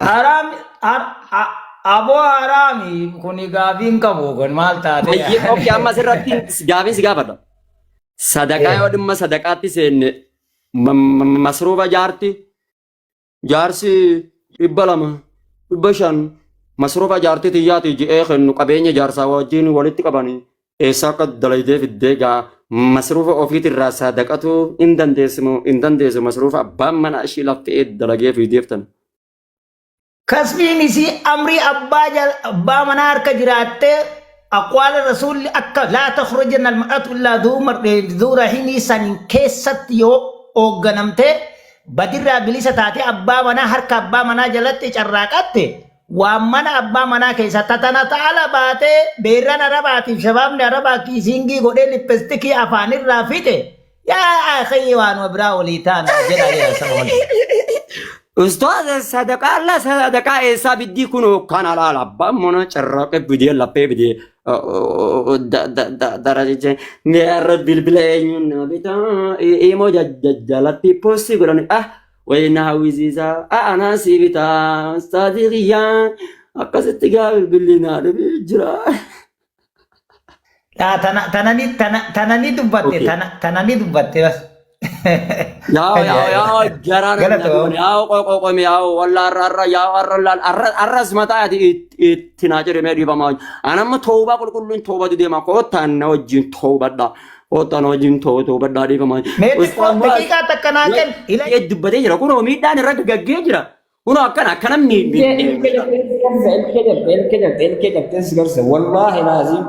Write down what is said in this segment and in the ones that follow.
haram abo harami kuni gaafin qabu kun maal taate Oke amma sirratti gaafii si gaafadha. Sadaqaa yoo dhimma sadaqaatti seenne masruufa jaarsi 200 masruufa jaartii xiyyaati je'ee kennu qabeenya jaarsaa wajjin walitti qabanii eessaa akka dalaydee fiddee gaa masruufa ofiitirraa sadaqatu hin dandeessimu masruufa abbaan mana ishii laftee dalagee fideeftan. kasbiin isii amrii abbaa manaa harka jiraattee aqwaala rasuulli akka laa takhrujanna almar'atu illaa dhuu rahimii sanin keessatti yoo hoogganamtee badirraa bilisa taatee abbaa manaa harka abbaa manaa jalatti carraaqatte waan mana abbaa manaa keessa tatana ta'ala baatee beerran arabaatiif shabaabni arabaa kiisingii godhee lippestikii afaanirraa fixe yaa akhi waan biraa walii taana jedha sama Ustaz sadaqaa Allah sadaqaa eessaa biddii kun kan alaala abbaan mana carraaqee bidee laphee bidee daraja neerra bilbila eenyuun nama bitaa immoo jalatti poostii godhani wayna hawwisiisaa anaa si bitaa ustaaziyyaan akkasitti gaa bilbilli naa dhibee jira. tanani dubbatte bas Yaa jarana qoqoqome yaa walla arras mataa itti naa jedhamee dhiifamaa anamma tooba qulqulluun toobatu deema kootaan na wajjin toobadha kootaan wajjin toobadhaa dhiifamaa daqiiqaa takkanaa kenn dubbatee jira kunoo miidhaan irra gaggee jira kunoo akkana wallahi laazim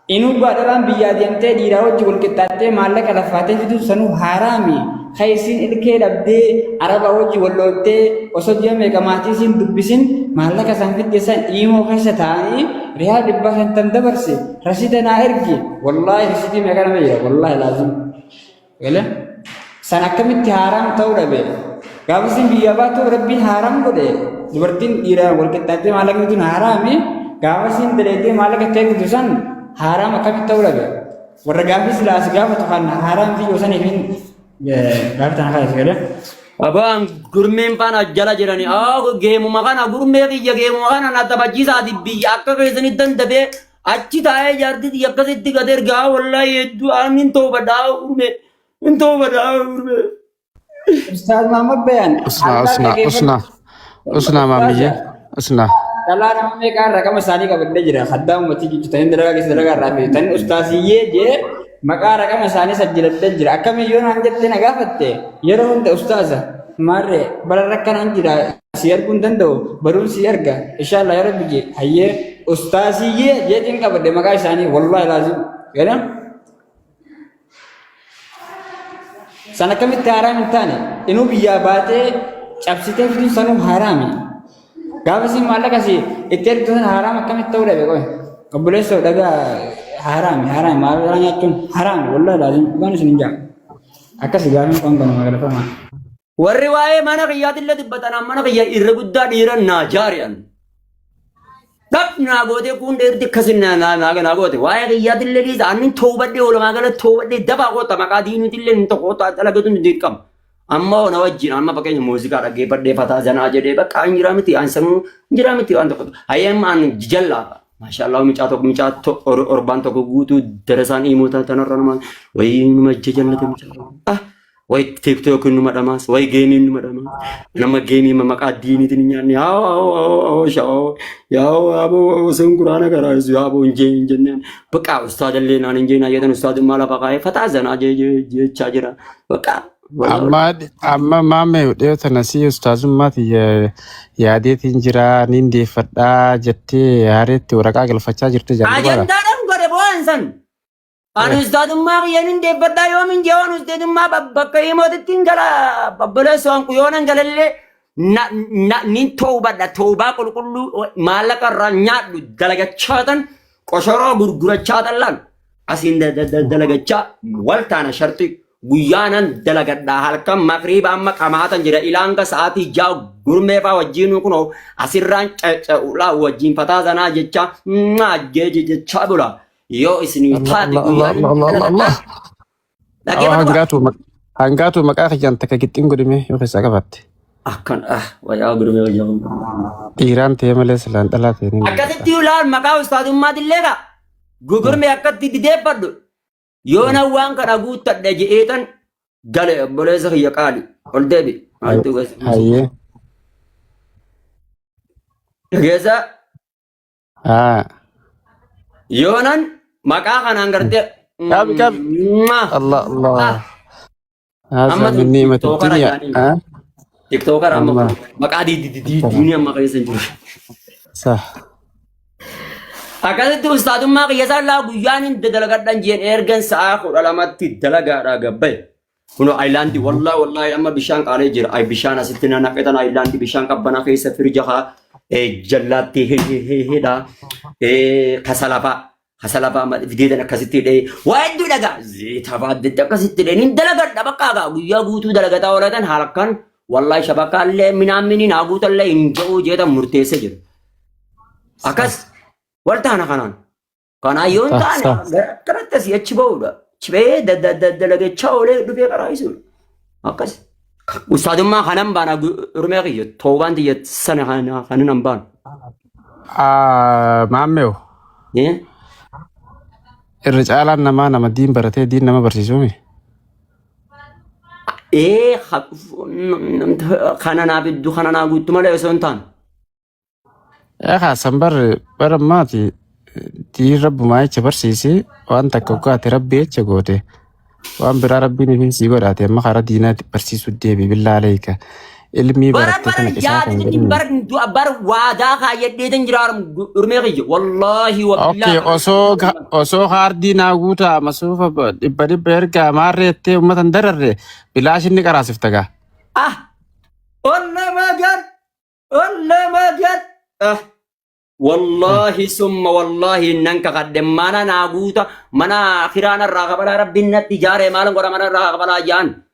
inu baadaran biya diamte dira wajji wal kitatte malaka lafate fidu sanu harami khaisin ilke dabde araba wajji wallote osojiya me kamati sin dubbisin malaka san fidde san imo khasa tani riya dibba san tandabarse rasida na ergi wallahi rasidi me kana me wallahi lazim wala sanakamitti haram tawdabe gabisin biya batu rabbi haram gode dubartin dira wal kitatte malaka fidu harami gabisin delete malaka tek dusan haram akam tawlaga warra gaafis laas gaafatu kan haram fi yosani fin gaafatan khalis gala abaan gurmeen pana jala jirani geemu makana gurmee biyya geemu makana na tabajiisa dibbi akka keessani dandabe achi taa'ee jaarti akkasitti gadergaa wallahi hedduu amin toobadhaa gurmee ustaz Muhammad bayan usna mamiyye usna kalau nama mereka rakam sani ka benda jira khadam mati ki tan daraga kis daraga rafi tan ustaziye je maka rakam sani sajjilad jira akam yon anjette naga fatte yero hunda ustaza marre bararakkan anjira siyar pun tando baru siyar ga insyaallah ya rabbi je hayye ustaziye je tin ka bende maka sani wallahi lazim ya sana kami haram intane inu biya bate capsite fitu sanu harami gaafasi maallaqa si itti ergituun haram akkamitti ta'uu dhabe qoy obboleessa dhagaa haram maallaqa nyaachuun haram wallahi laazim dhugaan isin hin jaa akkasi gaafin qoon kana magalatamaa warri waa'ee mana kiyyaatillee dubbatan mana kiyya irra guddaa dhiiran naa jaari'an dhab naa gootee kun dheerti akkasin naa goote waa'ee kiyyaatillee dhiisa annin toobadhee oolamaa gala toobadhee dabaa goota maqaa diiniitillee hin tokko dalagatuun dirqama amma na wajjin amma fakkeenya muuziqaa dhaggeeffadhee fataa zanaa jedhee bakka injira miti ansanuu injira miti waan tokko hayyammaan jallaa maashaallah mucaa orbaan tokko guutuu darasaan himuuta tanarra nama wayii numa jallate mucaa wayii tiktok numa dhamaas wayii geemii numa dhamaas nama geemii maqaa diiniitiin nyaanni yaa'oo sen quraana garaasu yaa'oo injeen jennaan bakka ustaadallee naan injeen ayyaatan ustaadummaa lafa kaa'ee fataa zanaa jechaa jira bakka amma maame dhiyoo nasi ustaazummaati yaadeetiin jira niin deeffadhaa jettee haareetti waraqaa galfachaa jirti jaalala ajandaadhaan godhe bo'aan san ani ustaazummaa kiyyanin deeffadhaa yoomin jeewwan ustaazummaa bakka himootitti gala babboleessu waan kuyoonan galallee nin toobadha toobaa qulqulluu maallaqa irraa nyaadhu dalagachaatan qoshoroo gurgurachaatan laan asiin dalagachaa waltaana shartii guyyaanan dalagadhaa halkan makriiba amma qamaatan jira ilaanga sa'aatii jaa gurmeefaa wajjiin kunoo asirraan caca'uudhaa wajjiin fataa zanaa jecha jechaa bula yoo isin taate hangaatu maqaa kiyyaan takka qixxiin godhime yoo keessaa qabatte Akkan wayaa gurme wajjin. Dhiiraan ta'e malee silaan dhalaa ta'e ni Akkasitti ulaan maqaa ustaadummaatiillee qa. Gugurme akkatti dideeffadhu. Yoona waan kana guuttadhe je'eetan gale obboleessa kiyya qaali. Ol deebi. Hayyee. Dhageessa Haa. yoonan maqaa kanaan gartee. Qabi. Allah Allah. Haasa min ni'mati dunya. TikToker amma maqaa diinii amma keessa jiru. Sah. Akkasitti ustaadummaa qiyyasaa laa guyyaan hin dalagadhan jeen ergan sa'aa 12tti dalagaadhaa gabbaye. Kuno aayilaandii wallahi amma bishaan qaalee jira. Ay bishaan asitti naqetan aayilaandii bishaan qabbanaa keessa firjaha jallaatti hidha kasalafaa fideetan akkasitti hidhee waa hedduu dhagaa zeetafaa addetti akkasitti hidhee hin dalagadha baqqaagaa guyyaa guutuu dalagataa oolatan halkan wallahi shabakkaallee minaamini naa guutallee hin ja'uu jeetan murteessee jira. Akkas waltaana kanaan kanaan yoo hin taane akkanatti asii achi ba'uudha. Chibee dalagachaa oolee dhufee karaa isuudha. Akkas. Ustaadummaa kanan baana urmee kiyya toobaan tiyya sana kanan baana. Maammeo. Irra caalaan namaa nama diin baratee diin nama barsiisuumi. Kana naa bidduu kana naa guutuu malee osoo hin taane. Haasan bara maati diin rabbumaa jecha barsiisi waan takka gogaate rabbi jecha goote waan biraa rabbiin si godhaate amma karaa diinaa barsiisuu deebi billaalee ilmii barattee kana isaa kan jedhamu. Bar waadaa kaayyadheetan jiraarum urmee kiyya wallaahi Okay, osoo haardii naa guutaa masuufa dhibba ergaa maarreettee uummatan dararre bilaash inni qaraasifta gaa. Olle magan. Wallahi summa wallahi nanka kadde mana naa guuta mana kiraana irraa kabalaa rabbiin natti ijaare maalan godha mana irraa kabalaa jaan.